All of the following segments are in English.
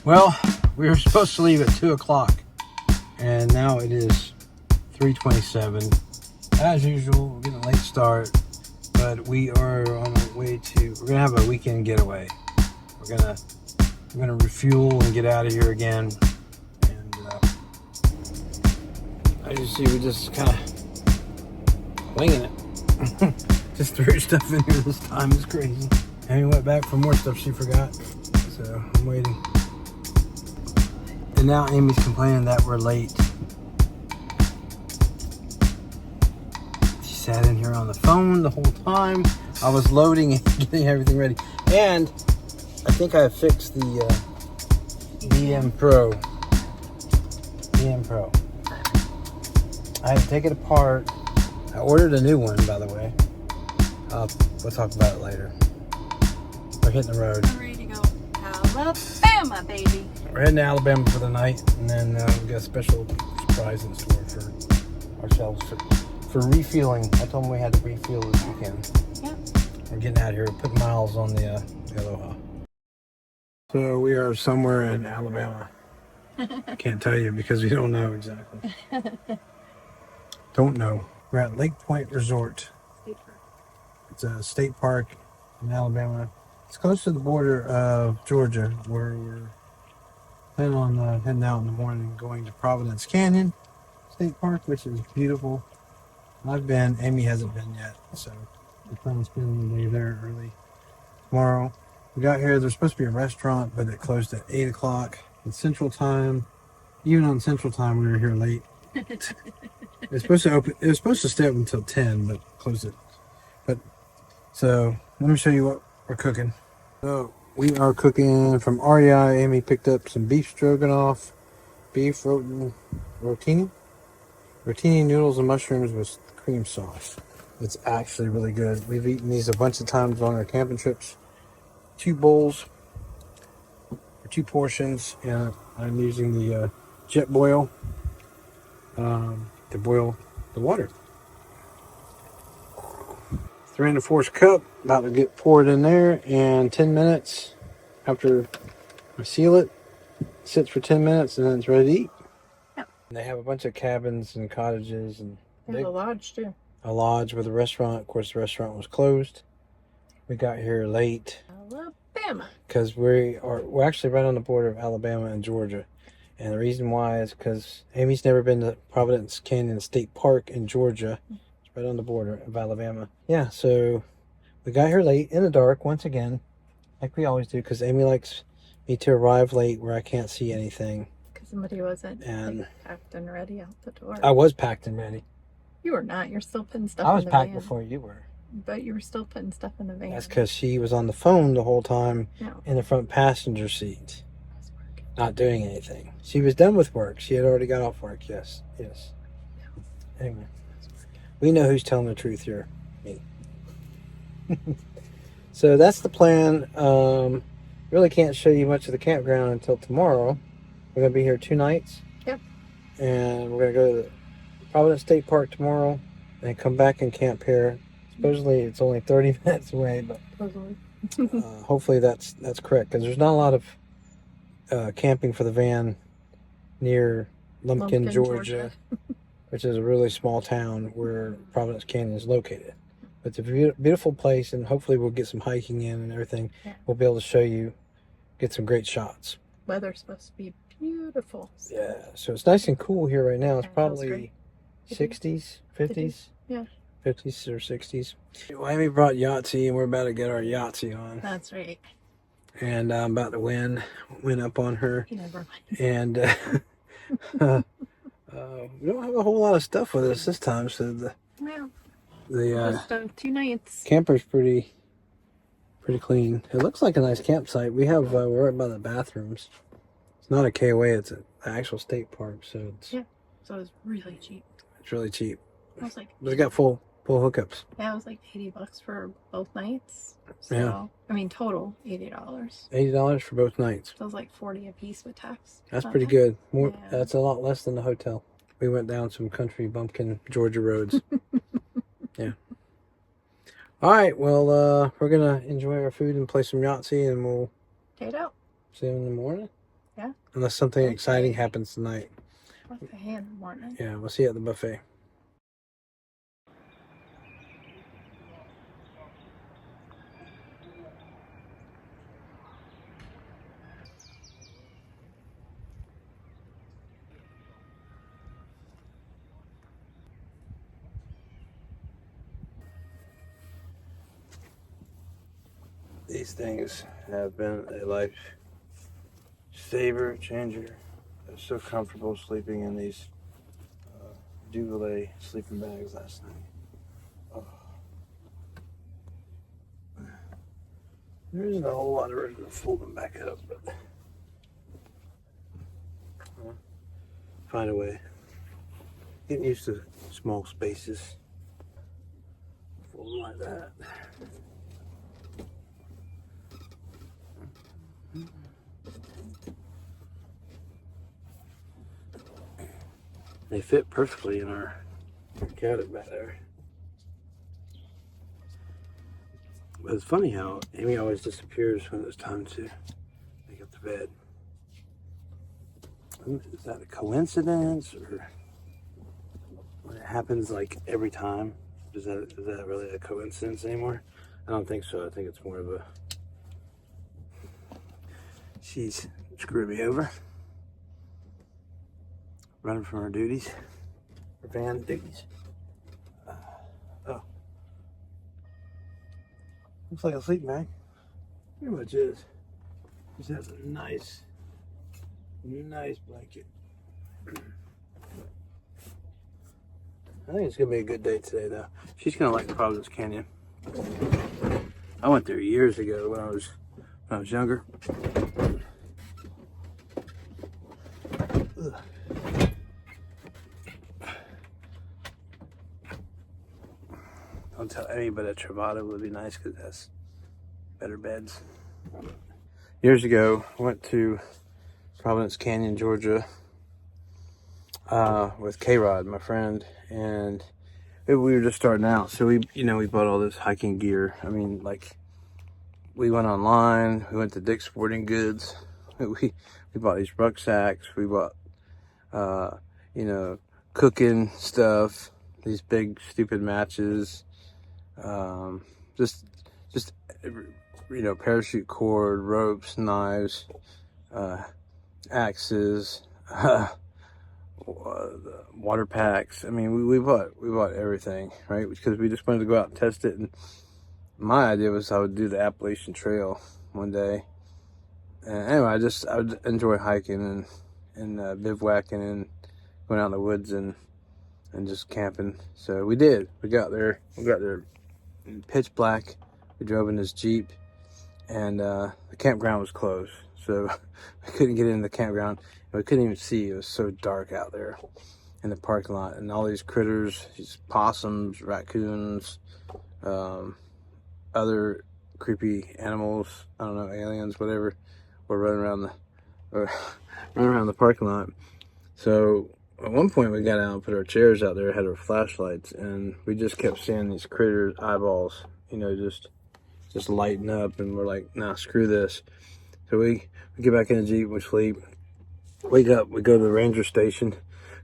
Well, we were supposed to leave at 2 o'clock, and now it is 3:27. As usual, we're getting a late start, but we are on our way to, we're going to have a weekend getaway. We're gonna refuel and get out of here again. And as you see, we just kind of winging it. Just threw stuff in here this time. It's crazy. Amy went back for more stuff she forgot, so I'm waiting. And now Amy's complaining that we're late. She sat in here on the phone the whole time. I was loading and getting everything ready. And I think I fixed the BM Pro. I had to take it apart. I ordered a new one, by the way. We'll talk about it later. We're hitting the road. I'm ready to go Alabama, baby. We're heading to Alabama for the night, and then we got a special surprise in store for ourselves for refueling. I told them we had to refuel this weekend. Yep. We're getting out here, putting miles on the Aloha. So we are somewhere in Alabama. Can't tell you because we don't know exactly. Don't know. We're at Lake Point Resort. It's a state park in Alabama. It's close to the border of Georgia, where we're planning on heading out in the morning and going to Providence Canyon State Park, which is beautiful. I've been. Amy hasn't been yet, so we plan on spending the day there early tomorrow. We got here, there's supposed to be a restaurant, but it closed at 8 o'clock in Central Time. Even on Central Time, we were here late. It's supposed to open. It was supposed to stay open until 10, but closed it. So let me show you what we're cooking. So we are cooking from REI. Amy picked up some beef stroganoff, beef rotini noodles and mushrooms with cream sauce. It's actually really good. We've eaten these a bunch of times on our camping trips. 2 bowls or 2 portions, and I'm using the jet boil to boil the water. 3 1/4 cup, about to get poured in there, and 10 minutes after I seal it, sits for 10 minutes, and then it's ready to eat. Yep. And they have a bunch of cabins and cottages, and There's a lodge too. a lodge with a restaurant. Of course, the restaurant was closed. We got here late Alabama. because we're actually right on the border of Alabama and Georgia. And the reason why is because Amy's never been to Providence Canyon State Park in Georgia. It's right on the border of Alabama. Yeah, so we got here late in the dark once again, like we always do, because Amy likes me to arrive late where I can't see anything. Because somebody wasn't And packed and ready out the door. I was packed and ready. You were not. You're still putting stuff I was in the packed van. before you were. But you were still putting stuff in the van. That's because she was on the phone the whole time No. in the front passenger seat, not doing anything. She was done with work. She had already got off work. Yes. Anyway, we know who's telling the truth here. Me. So that's the plan. Really can't show you much of the campground until tomorrow. We're going to be here 2 nights. Yep. And we're going to go to the Providence State Park tomorrow and come back and camp here. Supposedly it's only 30 minutes away, but hopefully that's correct, because there's not a lot of camping for the van near Lumpkin, Georgia, which is a really small town where Providence Canyon is located. But it's a beautiful place, and hopefully we'll get some hiking in and everything. Yeah. We'll be able to show you, get some great shots. Weather's supposed to be beautiful. So. Yeah, so it's nice and cool here right now. It's probably great. 60s, 50s. Yeah. 50s or 60s. Well, Amy brought Yahtzee, and we're about to get our Yahtzee on. That's right. And I'm about to win up on her. Never mind. And we don't have a whole lot of stuff with us this time, so Just 2 nights. camper's pretty clean. It looks like a nice campsite. We have we're right by the bathrooms. It's not a KOA, it's an actual state park, so So it was really cheap. it's really cheap. It was like We got full hookups. Yeah, it was like $80 for both nights. So, Yeah. I mean, total $80. $80 for both nights. So it was like $40 a piece with tax. That's pretty good. More. Yeah. That's a lot less than the hotel. We went down some country bumpkin Georgia roads. Yeah. All right. Well, we're gonna enjoy our food and play some Yahtzee, and we'll Take it out. see you in the morning. Yep. unless something Okay. exciting happens tonight. Buffet in the morning. Yeah, we'll see you at the buffet. These things have been a life saver changer. I was so comfortable sleeping in these Duvet sleeping bags last night. Oh. There isn't a whole lot of room to fold them back up, but find a way. Getting used to small spaces. Fold them like that. They fit perfectly in our cabinet back there. But it's funny how Amy always disappears when it's time to make up the bed. Is that a coincidence, or when it happens like every time? Is that really a coincidence anymore? I don't think so. I think it's more of a she's screwed me over, running from her duties, her van duties. Oh, looks like a sleeping bag. Pretty much is. Just has a nice blanket. I think it's gonna be a good day today, though. She's gonna like Providence Canyon. I went there years ago when I was younger. Ugh. Don't tell anybody that Travada would be nice because it has better beds. Years ago, I went to Providence Canyon, Georgia, with K-Rod, my friend, and we were just starting out. So we bought all this hiking gear. I mean, like, we went online. We went to Dick's Sporting Goods. We bought these rucksacks. We bought, cooking stuff. These big stupid matches. Just parachute cord, ropes, knives, axes, water packs. I mean, we bought everything, right? Because we just wanted to go out and test it. And my idea was I would do the Appalachian Trail one day. And anyway, I would enjoy hiking and bivouacking and going out in the woods and just camping. So we did. We got there in pitch black. We drove in this Jeep, and the campground was closed, so we couldn't get in the campground. We couldn't even see. It was so dark out there in the parking lot, and all these critters, these possums, raccoons, other creepy animals, I don't know, aliens, whatever, were running around the parking lot. So at one point we got out and put our chairs out there, had our flashlights, and we just kept seeing these critters' eyeballs, just lighting up, and we're like, nah, screw this. So we get back in the Jeep, we sleep, wake up, we go to the ranger station.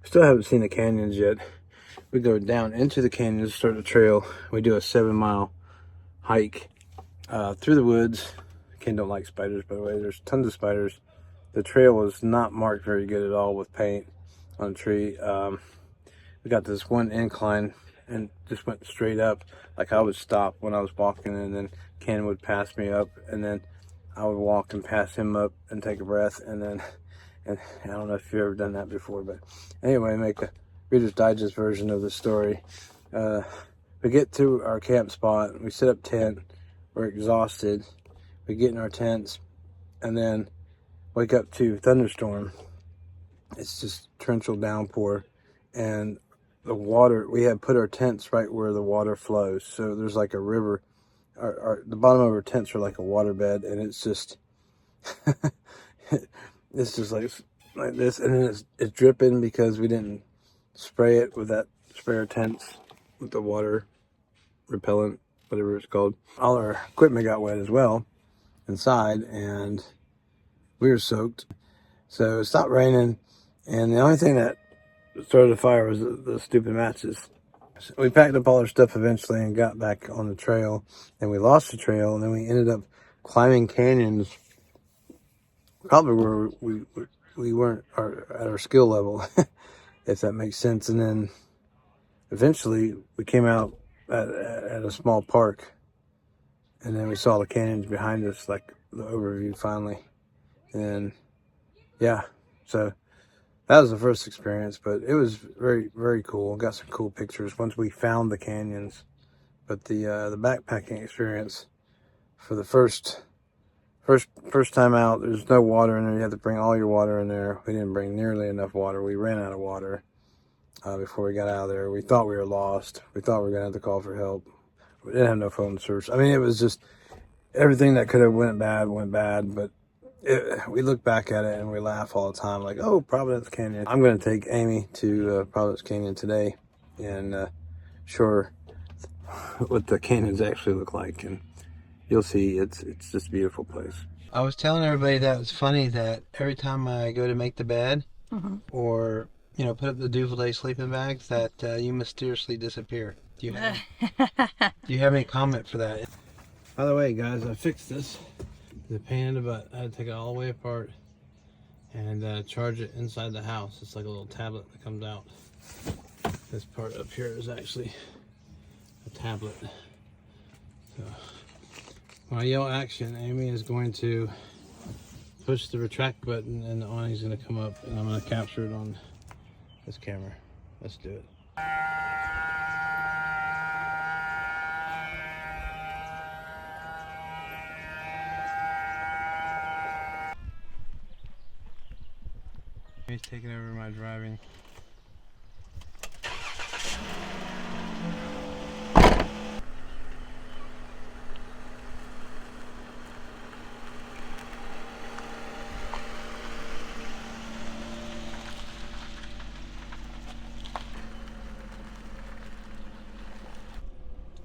Still haven't seen the canyons yet. We go down into the canyons, start the trail. We do a 7-mile hike through the woods. Ken don't like spiders, by the way. There's tons of spiders. The trail was not marked very good at all with paint on the tree. We got this one incline and just went straight up. Like, I would stop when I was walking, and then Ken would pass me up, and then I would walk and pass him up and take a breath, and I don't know if you've ever done that before, but anyway, make a Reader's Digest version of the story. We get to our camp spot, we set up tent, we're exhausted, we get in our tents, and then wake up to thunderstorm. It's just torrential downpour, and the water, we had put our tents right where the water flows, so there's like a river. The bottom of our tents are like a water bed, and it's just it's just like this, and then it's dripping because we didn't spray it with that sprayer tents with the water repellent, whatever it's called. All our equipment got wet as well inside, and we were soaked. So it stopped raining, and the only thing that started the fire was the stupid matches. So we packed up all our stuff eventually and got back on the trail, and we lost the trail, and then we ended up climbing canyons, probably where we weren't at our skill level, if that makes sense. And then eventually we came out at a small park, and then we saw the canyons behind us, like the overview finally. And yeah, so that was the first experience, but it was very, very cool. Got some cool pictures once we found the canyons. But the backpacking experience for the first time out, there's no water in there. You have to bring all your water in there. We didn't bring nearly enough water. We ran out of water before we got out of there. We thought we were lost. We thought we were gonna have to call for help. We didn't have no phone service. I mean, it was just everything that could have went bad. But we look back at it and we laugh all the time, like, oh, Providence Canyon. I'm gonna take Amy to Providence Canyon today and show her what the canyons actually look like, and you'll see it's just a beautiful place. I was telling everybody that it's funny that every time I go to make the bed or put up the Duvalier sleeping bags, that you mysteriously disappear. Do you have any comment for that? By the way, guys, I fixed this. The pain in the butt. I had to take it all the way apart and charge it inside the house. It's like a little tablet that comes out. This part up here is actually a tablet. So when I yell action, Amy is going to push the retract button and the awning's going to come up, and I'm going to capture it on this camera. Let's do it. He's taking over my driving.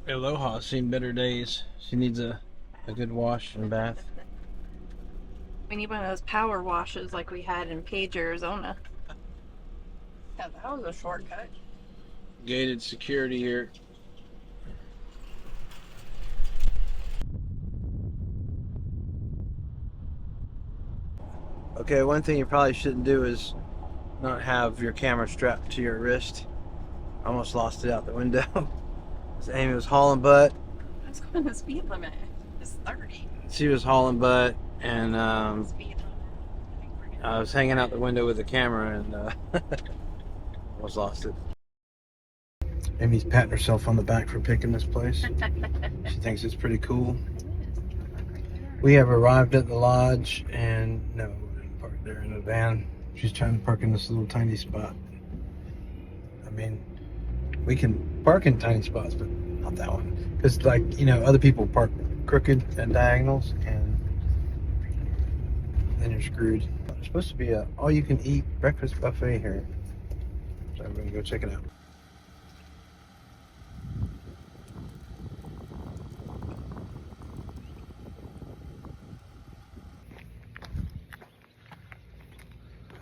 Aloha's seen better days. She needs a good wash and bath. We need one of those power washes like we had in Page, Arizona. Yeah, that was a shortcut. Gated security here. Okay, one thing you probably shouldn't do is not have your camera strapped to your wrist. Almost lost it out the window. Amy was hauling butt. I was going the speed limit. It's 30. She was hauling butt, and Speed limit. I was hanging out the window with the camera and almost lost it. Amy's patting herself on the back for picking this place. She thinks it's pretty cool. We have arrived at the lodge, and no, we're gonna park there in a van. She's trying to park in this little tiny spot. I mean, we can park in tiny spots, but not that one. Because, like, other people park crooked and diagonals, and then you're screwed. There's supposed to be a all-you-can-eat breakfast buffet here. So I'm going to go check it out.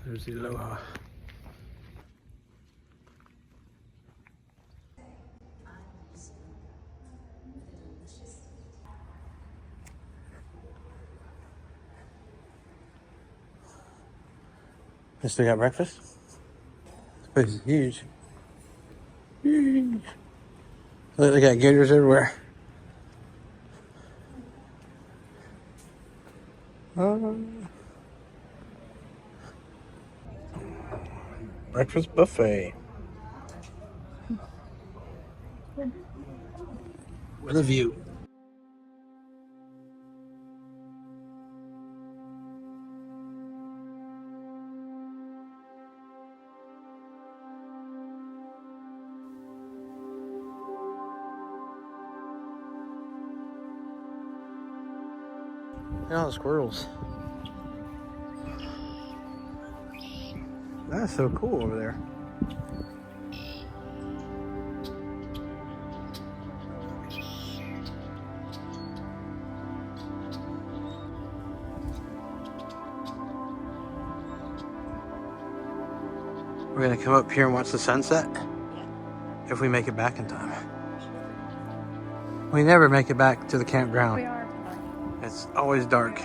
There's the Aloha. You still got breakfast? This place is huge. Huge. Look, they got gators everywhere. Breakfast buffet. What a view. Look at all the squirrels. That's so cool over there. We're gonna come up here and watch the sunset Yeah. if we make it back in time. We never make it back to the campground. We are. It's always dark.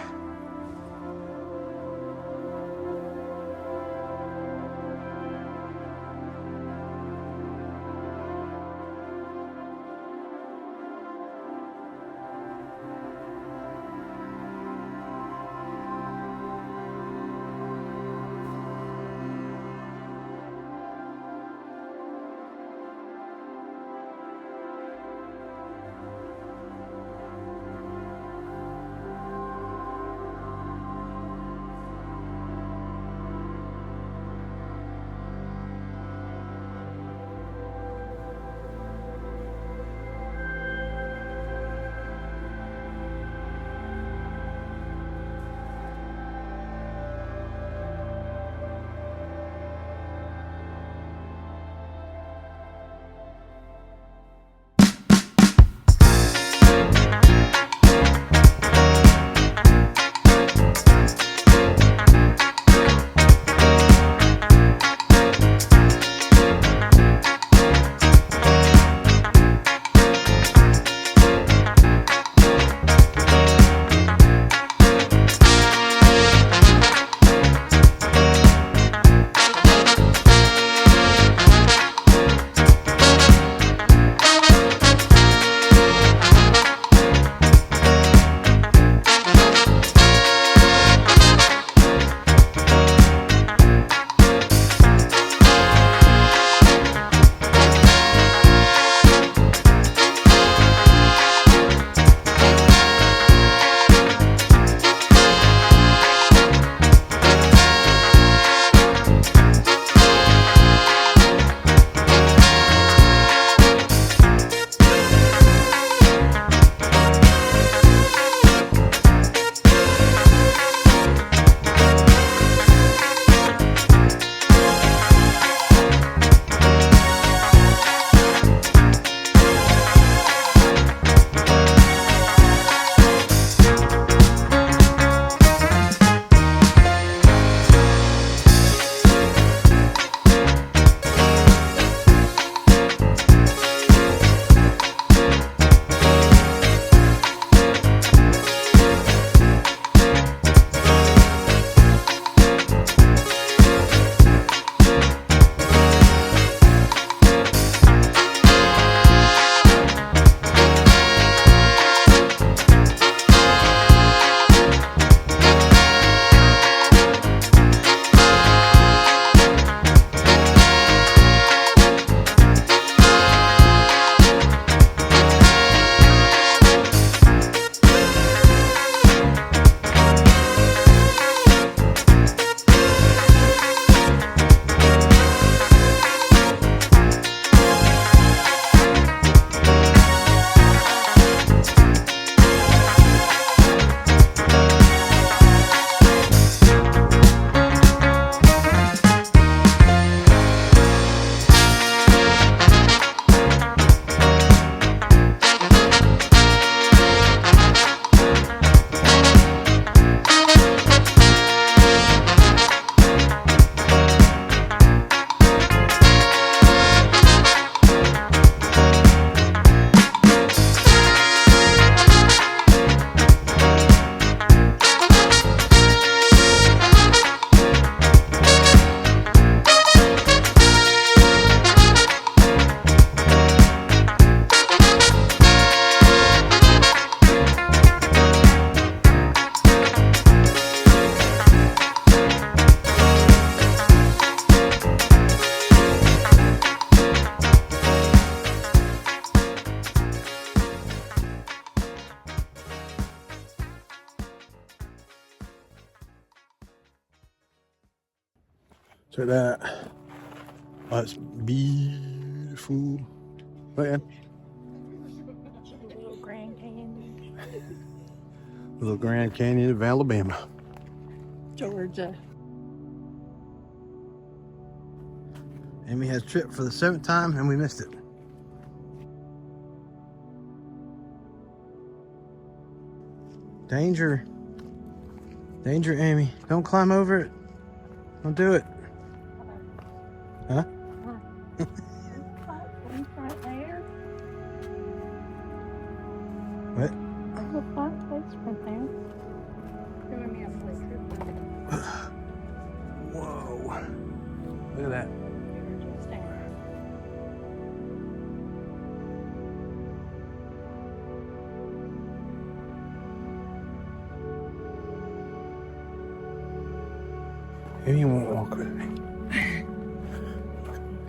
Check that. That's beautiful. Man. Little Grand Canyon. Little Grand Canyon of Alabama. Georgia. Amy has tripped for the 7th time and we missed it. Danger. Danger, Amy. Don't climb over it. Don't do it. Huh? Right there. What? There's a flat place right there. Giving me a picture. Whoa. Look at that. We were just there. Maybe you won't walk with me.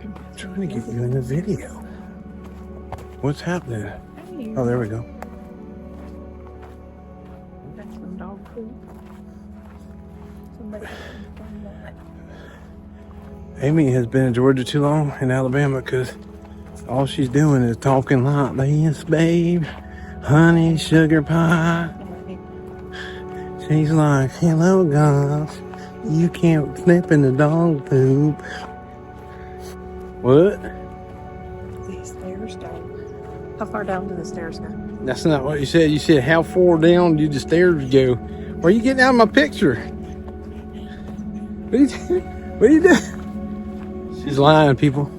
I'm trying to get you in the video. What's happening? Hey, Oh, there we go. that's some dog food. Somebody from that. Amy has been in Georgia too long in Alabama because all she's doing is talking like this, babe. Honey, sugar pie. She's like, hello, guys. You can't snip in the dog poop. What? These stairs down. How far down do the stairs go? That's not what you said. You said, how far down do the stairs go? Why are you getting out of my picture? What are you doing? What are you doing? She's lying, people.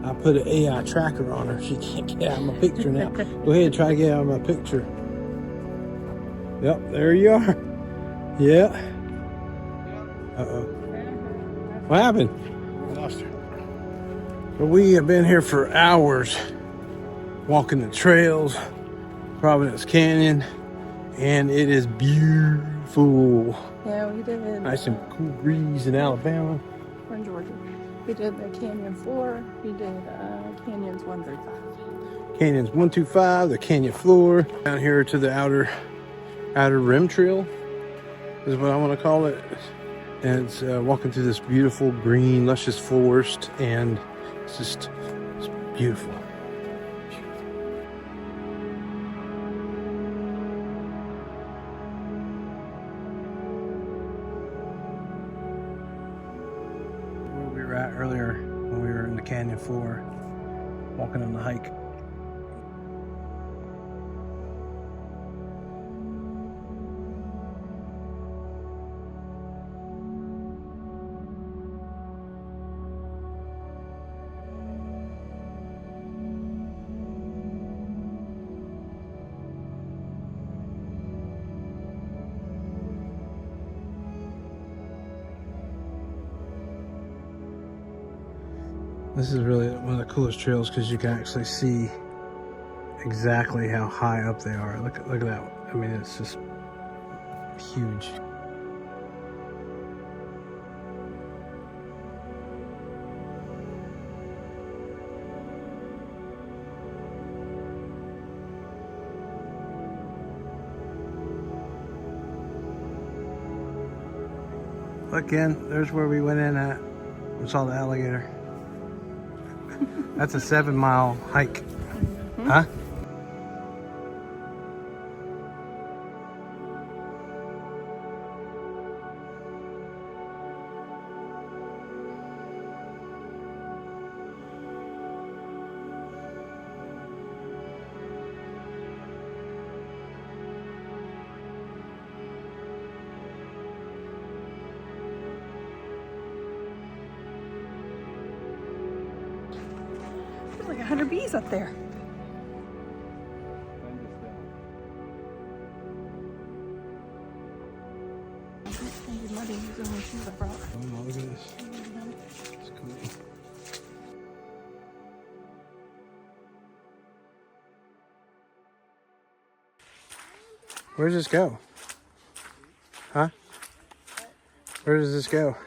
I put an AI tracker on her. She can't get out of my picture now. Go ahead, try to get out of my picture. Yep, there you are. Yeah. Uh-oh. What happened? I lost her. But we have been here for hours, walking the trails, Providence Canyon, and it is beautiful. Yeah, we did. Nice and cool breeze in Alabama. We're in Georgia. We did the canyon floor. We did canyons 1 through 5. Canyons 1, 2, 5, the canyon floor. Down here to the outer rim trail is what I want to call it. And it's walking through this beautiful green, luscious forest, and it's beautiful. Where we were at earlier when we were in the canyon floor, walking on the hike. This is really one of the coolest trails because you can actually see exactly how high up they are. Look at that. I mean, it's just huge. Look, Ken, there's where we went in at. We saw the alligator. That's a 7-mile hike. Mm-hmm. Huh? There's like 100 bees up there. Muddy, so she's a frog. Oh, look at this. It's cool. Where does this go? Huh? Where does this go?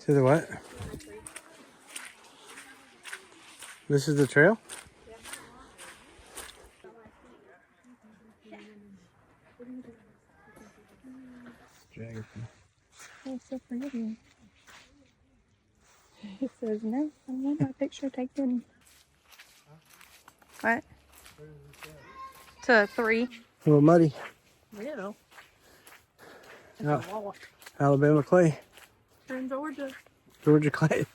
To the what? This is the trail? Dragon. Oh, so pretty. It says, no, I want my picture taken. What? To 3. A little muddy. Little. Yeah. Alabama clay. We're in Georgia. Georgia clay.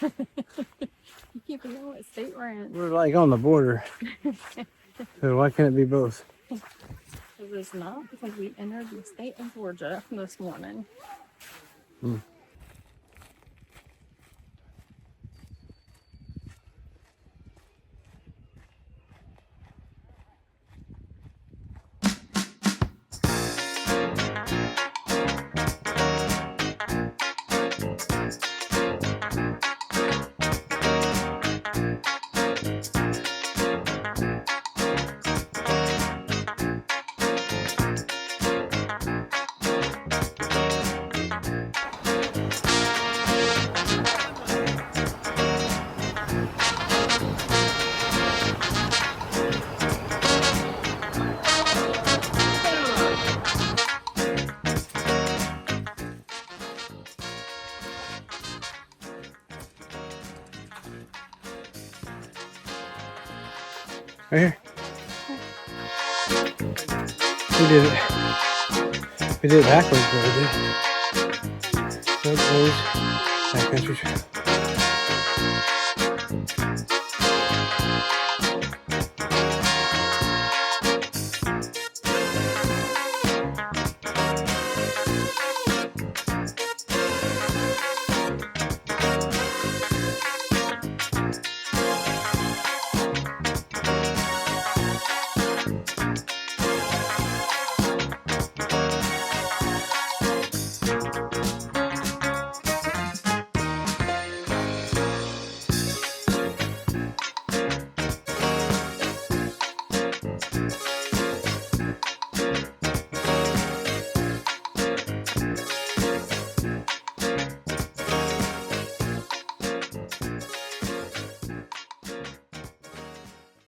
You keep You know what state we're in? We're like on the border. So why can't it be both? It was not because we entered the state of Georgia this morning. Hmm. Right here. We did it. We did it backwards, but we did. Road closed. Backcountry trail.